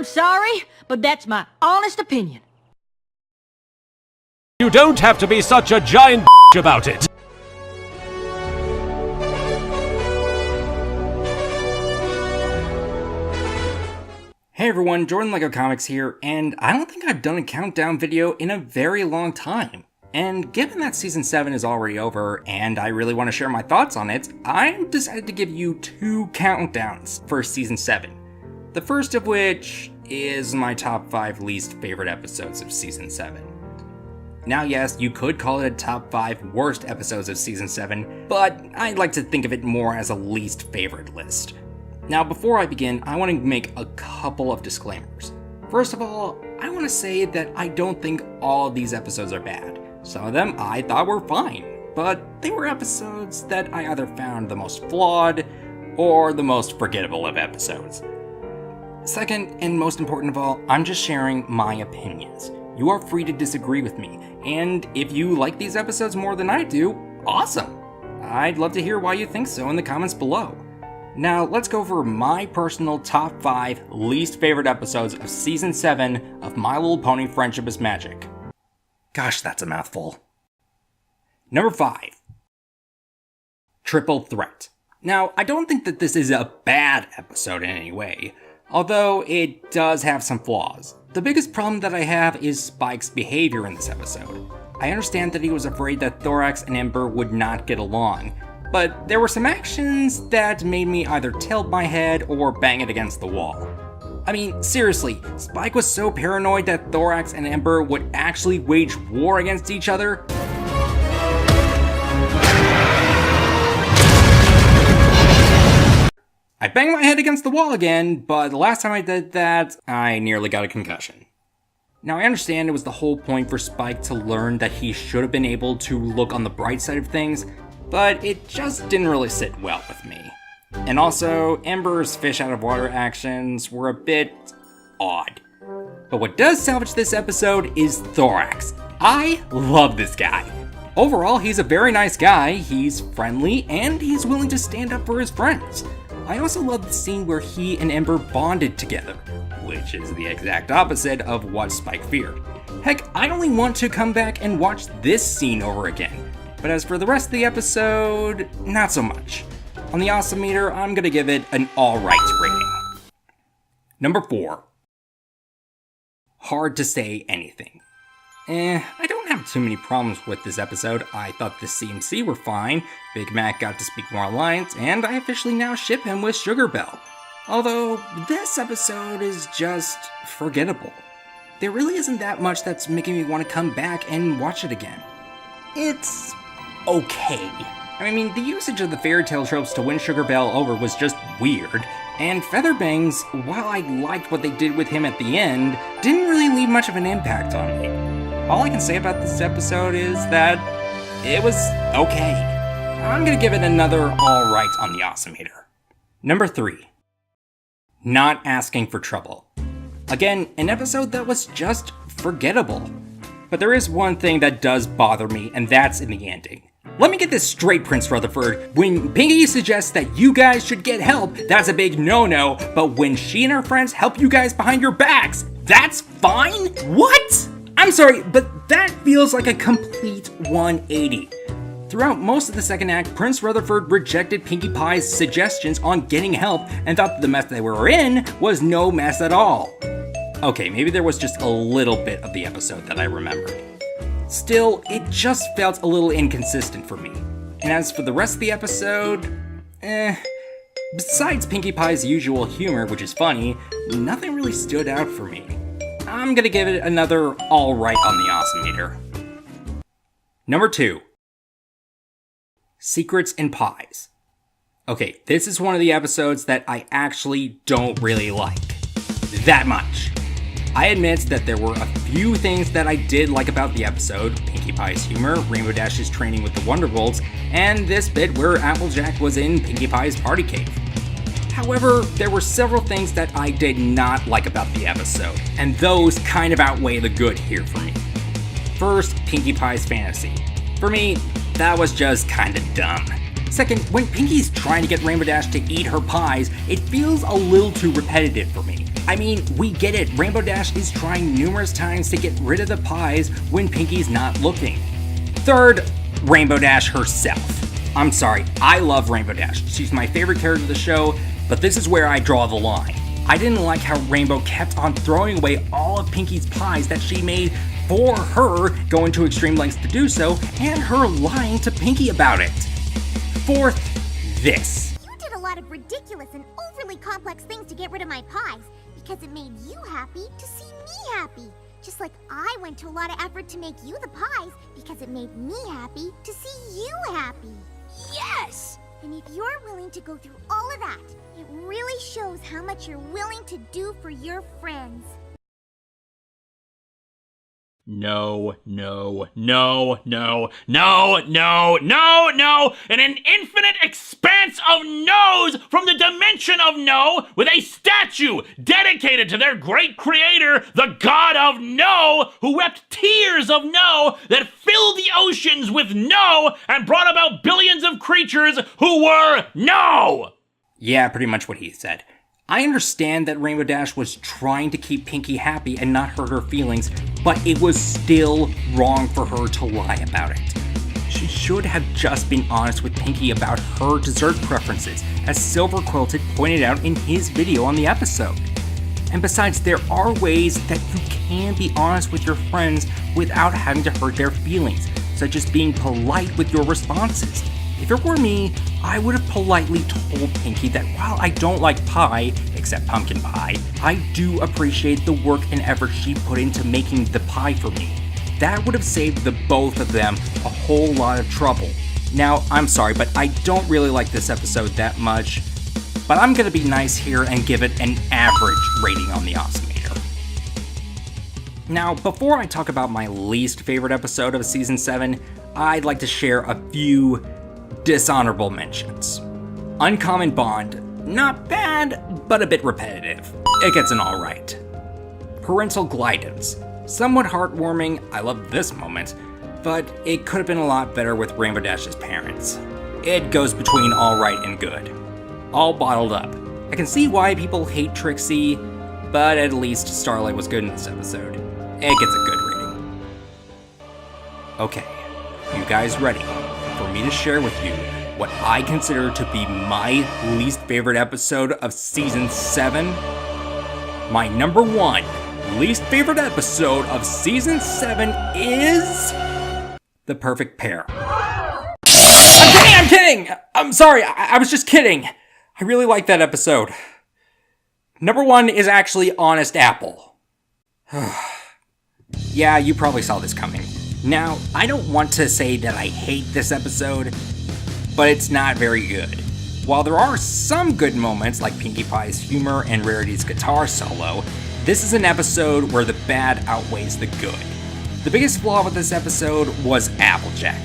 sorry, but that's my honest opinion. You don't have to be such a giant about it. Hey everyone, Jordan LEGO Comics here, and I don't think I've done a countdown video in a very long time. And given that Season 7 is already over, and I really want to share my thoughts on it, I decided to give you 2 countdowns for Season 7. The first of which is my top 5 least favorite episodes of Season 7. Now yes, you could call it a top 5 worst episodes of Season 7, but I'd like to think of it more as a least favorite list. Now before I begin, I want to make a couple of disclaimers. First of all, I want to say that I don't think all of these episodes are bad. Some of them I thought were fine, but they were episodes that I either found the most flawed or the most forgettable of episodes. Second, and most important of all, I'm just sharing my opinions. You are free to disagree with me, and if you like these episodes more than I do, awesome! I'd love to hear why you think so in the comments below. Now, let's go over my personal top 5 least favorite episodes of Season 7 of My Little Pony Friendship is Magic. Gosh, that's a mouthful. Number 5. Triple Threat. Now, I don't think that this is a bad episode in any way, although it does have some flaws. The biggest problem that I have is Spike's behavior in this episode. I understand that he was afraid that Thorax and Ember would not get along, but there were some actions that made me either tilt my head or bang it against the wall. I mean, seriously, Spike was so paranoid that Thorax and Ember would actually wage war against each other? I banged my head against the wall again, but the last time I did that, I nearly got a concussion. Now I understand it was the whole point for Spike to learn that he should have been able to look on the bright side of things, but it just didn't really sit well with me. And also, Ember's fish out of water actions were a bit odd. But what does salvage this episode is Thorax. I love this guy. Overall, he's a very nice guy, he's friendly, and he's willing to stand up for his friends. I also love the scene where he and Ember bonded together, which is the exact opposite of what Spike feared. Heck, I only want to come back and watch this scene over again. But as for the rest of the episode, not so much. On the awesome meter, I'm gonna give it an alright rating. Number 4. Hard to say anything. I don't have too many problems with this episode. I thought the CMC were fine, Big Mac got to speak more lines, and I officially now ship him with Sugar Belle. Although, this episode is just forgettable. There really isn't that much that's making me want to come back and watch it again. It's okay. I mean, the usage of the fairy tale tropes to win Sugar Belle over was just weird, and Featherbangs, while I liked what they did with him at the end, didn't really leave much of an impact on me. All I can say about this episode is that it was okay. I'm gonna give it another alright on the awesome meter. Number 3. Not asking for trouble. Again, an episode that was just forgettable. But there is one thing that does bother me, and that's in the ending. Let me get this straight, Prince Rutherford. When Pinky suggests that you guys should get help, that's a big no-no, but when she and her friends help you guys behind your backs, that's fine? What? I'm sorry, but that feels like a complete 180. Throughout most of the second act, Prince Rutherford rejected Pinkie Pie's suggestions on getting help and thought that the mess they were in was no mess at all. Okay, maybe there was just a little bit of the episode that I remembered. Still, it just felt a little inconsistent for me. And as for the rest of the episode, besides Pinkie Pie's usual humor, which is funny, nothing really stood out for me. I'm gonna give it another alright on the awesome meter. Number 2. Secrets and Pies. Okay, this is one of the episodes that I actually don't really like. That much. I admit that there were a few things that I did like about the episode: Pinkie Pie's humor, Rainbow Dash's training with the Wonderbolts, and this bit where Applejack was in Pinkie Pie's party cave. However, there were several things that I did not like about the episode, and those kind of outweigh the good here for me. First, Pinkie Pie's fantasy. For me, that was just kinda dumb. Second, when Pinkie's trying to get Rainbow Dash to eat her pies, it feels a little too repetitive for me. I mean, we get it, Rainbow Dash is trying numerous times to get rid of the pies when Pinky's not looking. Third, Rainbow Dash herself. I'm sorry, I love Rainbow Dash. She's my favorite character of the show, but this is where I draw the line. I didn't like how Rainbow kept on throwing away all of Pinky's pies that she made for her, going to extreme lengths to do so, and her lying to Pinky about it. Fourth, this. You did a lot of ridiculous and overly complex things to get rid of my pies, because it made you happy to see me happy. Just like I went to a lot of effort to make you the pies, because it made me happy to see you happy. Yes! And if you're willing to go through all of that, it really shows how much you're willing to do for your friends. No, no, no, no, no, no, no, no, and an infinite expanse of no's from the dimension of no, with a statue dedicated to their great creator, the god of no, who wept tears of no that filled the oceans with no and brought about billions of creatures who were no! Yeah, pretty much what he said. I understand that Rainbow Dash was trying to keep Pinky happy and not hurt her feelings, but it was still wrong for her to lie about it. She should have just been honest with Pinky about her dessert preferences, as Silver Quilted pointed out in his video on the episode. And besides, there are ways that you can be honest with your friends without having to hurt their feelings, such as being polite with your responses. If it were me, I would have politely told Pinky that while I don't like pie, except pumpkin pie, I do appreciate the work and effort she put into making the pie for me. That would have saved the both of them a whole lot of trouble. Now, I'm sorry, but I don't really like this episode that much, but I'm gonna be nice here and give it an average rating on the Awesomemeter. Now, before I talk about my least favorite episode of Season 7, I'd like to share a few dishonorable mentions. Uncommon Bond, not bad, but a bit repetitive. It gets an alright. Parental Guidance, somewhat heartwarming, I love this moment, but it could have been a lot better with Rainbow Dash's parents. It goes between alright and good. All bottled up. I can see why people hate Trixie, but at least Starlight was good in this episode. It gets a good rating. Okay, you guys ready for me to share with you what I consider to be my least favorite episode of Season 7? My number 1 least favorite episode of Season 7 is The Perfect Pair. I'm kidding! I'm sorry, I was just kidding. I really like that episode. Number 1 is actually Honest Apple. Yeah, you probably saw this coming. Now, I don't want to say that I hate this episode, but it's not very good. While there are some good moments like Pinkie Pie's humor and Rarity's guitar solo, this is an episode where the bad outweighs the good. The biggest flaw with this episode was Applejack.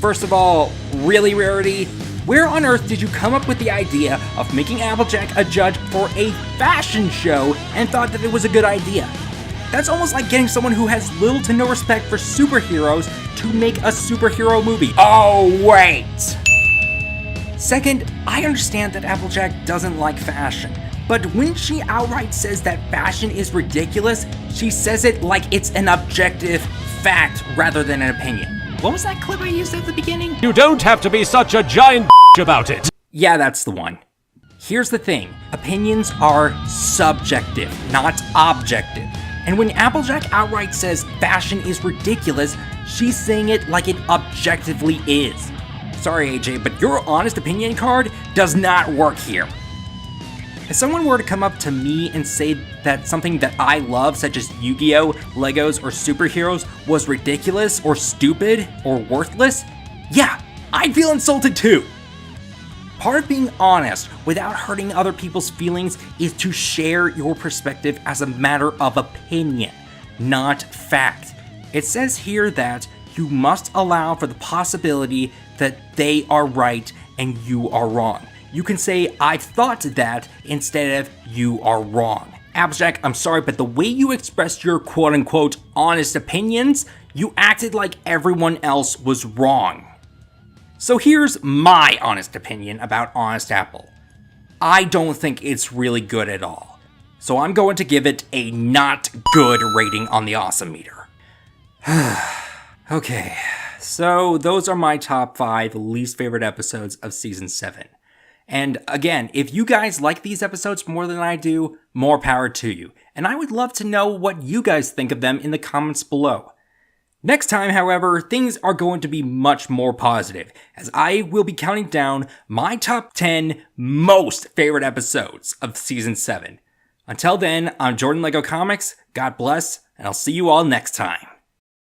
First of all, really, Rarity? Where on earth did you come up with the idea of making Applejack a judge for a fashion show and thought that it was a good idea? That's almost like getting someone who has little to no respect for superheroes to make a superhero movie. Oh, wait! Second, I understand that Applejack doesn't like fashion, but when she outright says that fashion is ridiculous, she says it like it's an objective fact rather than an opinion. What was that clip I used at the beginning? You don't have to be such a giant about it. Yeah, that's the one. Here's the thing, opinions are subjective, not objective. And when Applejack outright says fashion is ridiculous, she's saying it like it objectively is. Sorry, AJ, but your honest opinion card does not work here. If someone were to come up to me and say that something that I love, such as Yu-Gi-Oh!, Legos, or superheroes, was ridiculous, or stupid, or worthless, yeah, I'd feel insulted too. Part of being honest without hurting other people's feelings is to share your perspective as a matter of opinion, not fact. It says here that you must allow for the possibility that they are right and you are wrong. You can say, I've thought that, instead of, you are wrong. Applejack, I'm sorry, but the way you expressed your quote-unquote honest opinions, you acted like everyone else was wrong. So here's my honest opinion about Honest Apple. I don't think it's really good at all. So I'm going to give it a not good rating on the awesome meter. Okay, so those are my top 5 least favorite episodes of Season 7. And again, if you guys like these episodes more than I do, more power to you. And I would love to know what you guys think of them in the comments below. Next time, however, things are going to be much more positive, as I will be counting down my top 10 most favorite episodes of Season 7. Until then, I'm Jordan Lego Comics, God bless, and I'll see you all next time.